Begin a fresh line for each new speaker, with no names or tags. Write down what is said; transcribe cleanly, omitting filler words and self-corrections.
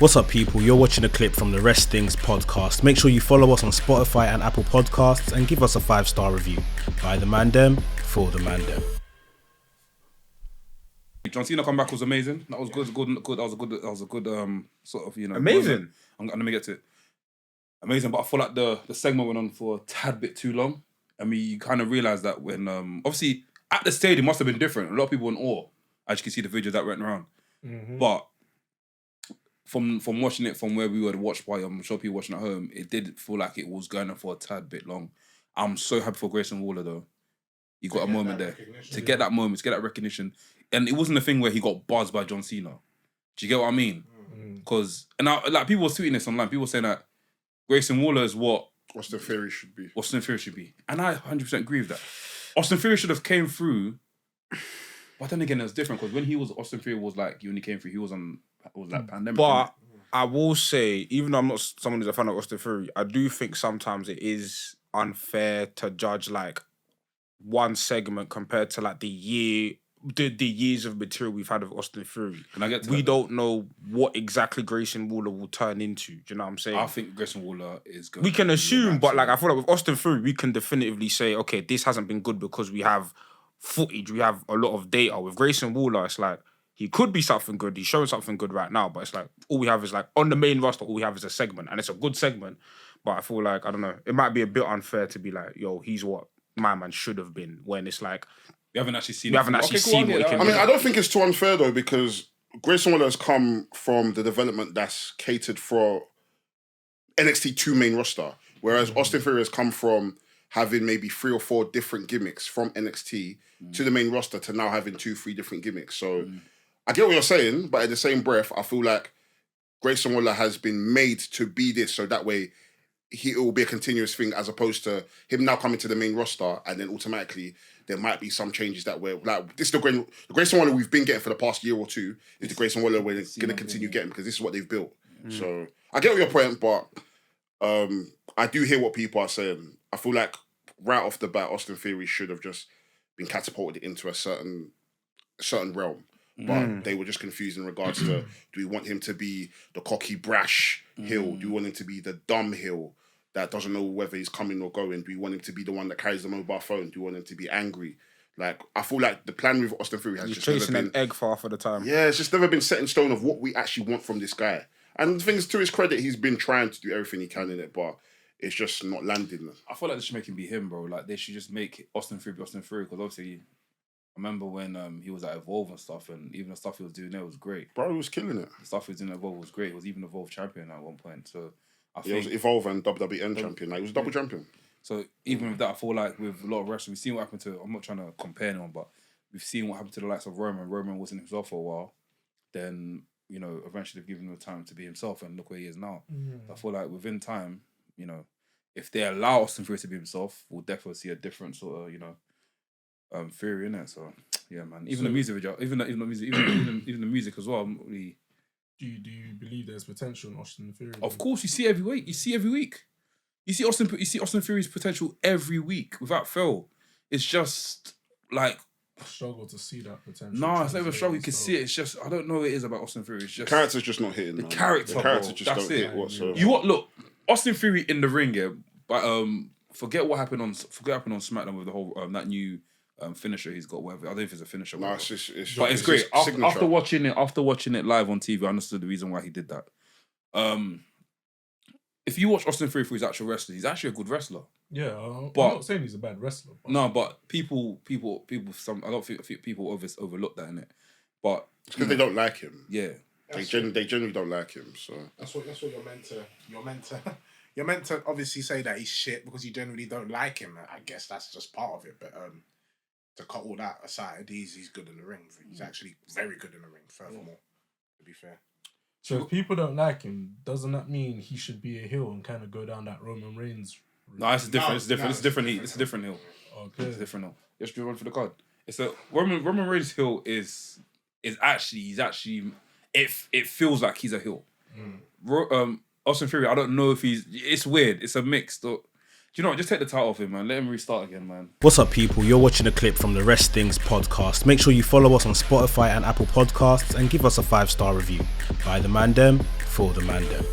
What's up, people? You're watching a clip from the Things podcast. Make sure you follow us on Spotify and Apple Podcasts and give us a 5-star review. By the Mandem, for the Mandem.
John Cena comeback was amazing. That was good. That was a good sort of
amazing.
I'm gonna get to it. Amazing, but I feel like the segment went on for a tad bit too long. I mean, you kind of realize that when obviously at the stadium must have been different. A lot of people in awe, as you can see the videos that went around. Mm-hmm. But from watching it from where we were watched by, I'm sure people watching at home, it did feel like it was going on for a tad bit long. I'm so happy for Grayson Waller though. He got a moment there to get that moment, to get that recognition, and it wasn't a thing where he got buzzed by John Cena. Do you get what I mean? Because like people were tweeting this online. People were saying that Grayson Waller is what
Austin Theory should be.
And I 100% agree with that. Austin Theory should have came through, but then again, it was different because when he was Austin Theory was like he only came through. He was on pandemic.
But I will say, even though I'm not someone who's a fan of Austin Theory, I do think sometimes it is unfair to judge like one segment compared to like the years of material we've had of Austin Theory.
Can I get to
we
that,
don't know what exactly Grayson Waller will turn into. Do you know what I'm saying?
I think Grayson Waller is good.
We can assume, but like I feel like with Austin Theory, we can definitively say, okay, this hasn't been good because we have footage, we have a lot of data. With Grayson Waller, it's like he could be something good. He's showing something good right now, but it's like all we have is like on the main roster, all we have is a segment, and it's a good segment. But I feel like, I don't know, it might be a bit unfair to be like, yo, he's what my man should have been, when it's like
we haven't actually seen.
What he can.
I mean, I don't think it's too unfair though, because Grayson Waller has come from the development that's catered for NXT 2 main roster, whereas Austin Theory has come from having maybe 3 or 4 different gimmicks from NXT to the main roster to now having 2-3 different gimmicks. So I get what you're saying, but in the same breath, I feel like Grayson Waller has been made to be this, so that way it will be a continuous thing, as opposed to him now coming to the main roster and then automatically there might be some changes that way. Like, this is the Grayson Waller we've been getting for the past year or two is the Grayson Waller we're going to continue getting, because this is what they've built. So I get your point, but I do hear what people are saying. I feel like right off the bat, Austin Theory should have just been catapulted into a certain realm. But they were just confused in regards to, do we want him to be the cocky, brash heel? Do we want him to be the dumb heel that doesn't know whether he's coming or going? Do we want him to be the one that carries the mobile phone? Do we want him to be angry? Like, I feel like the plan with Austin Theory has
he's
just never
chasing
been...
an egg for half of the time.
Yeah, it's just never been set in stone of what we actually want from this guy. And the thing is, to his credit, he's been trying to do everything he can in it, but it's just not landing.
I feel like they should make him be him, bro. Like, they should just make Austin Theory be Austin Theory, because obviously I remember when he was at Evolve and stuff, and even the stuff he was doing there was great.
Bro, he was killing it.
The stuff he was doing at Evolve was great. He was even Evolve champion at one point. So I think
he was Evolve and WWN champion. Like, he was double champion.
So even with that, I feel like with a lot of wrestlers, we've seen what happened to, I'm not trying to compare anyone, but we've seen what happened to the likes of Roman. Roman wasn't himself for a while. Then, eventually they've given him the time to be himself, and look where he is now. I feel like within time, if they allow Austin Theory to be himself, we'll definitely see a different sort of, theory in it. So yeah, man. Even the music video, even the music as well. Really...
Do you believe there's potential in Austin Theory?
Of course, you see every week. You see Austin Theory's potential every week without fail. It's just like
I struggle to see that potential.
No, it's not even a struggle. You can see it. It's just I don't know what it is about Austin Theory. It's just
the character's just not hitting.
The character just
don't hit whatsoever.
You what? Look, Austin Theory in the ring, yeah. But forget what happened on SmackDown with the whole that new finisher he's got. Whatever, I don't know if it's a finisher.
No, it's
but it's great. After watching it live on TV, I understood the reason why he did that. If you watch Austin Theory for his actual wrestling, he's actually a good wrestler.
Yeah, I'm not saying he's a bad wrestler. But...
No, but people. I don't think people overlook that in it. But
it's because they don't like him.
Yeah,
they generally don't like him. So
that's what you're meant to. You're meant to obviously say that he's shit because you generally don't like him. I guess that's just part of it. But to cut all that aside, he's good in the ring. He's actually very good in the ring. Furthermore, to be fair.
So if people don't like him, doesn't that mean he should be a heel and kind of go down that Roman Reigns route?
No, it's different. It's a different hill.
Okay.
It's a different hill. Just run for the card. It's a Roman Reigns hill is actually it feels like he's a heel. Austin Theory, I don't know if it's weird. It's a mix. you know what? Just take the title off him, man. Let him restart again, man.
What's up, people? You're watching a clip from the Rest Things podcast. Make sure you follow us on Spotify and Apple Podcasts and give us a 5-star review. By the Mandem, for the Mandem.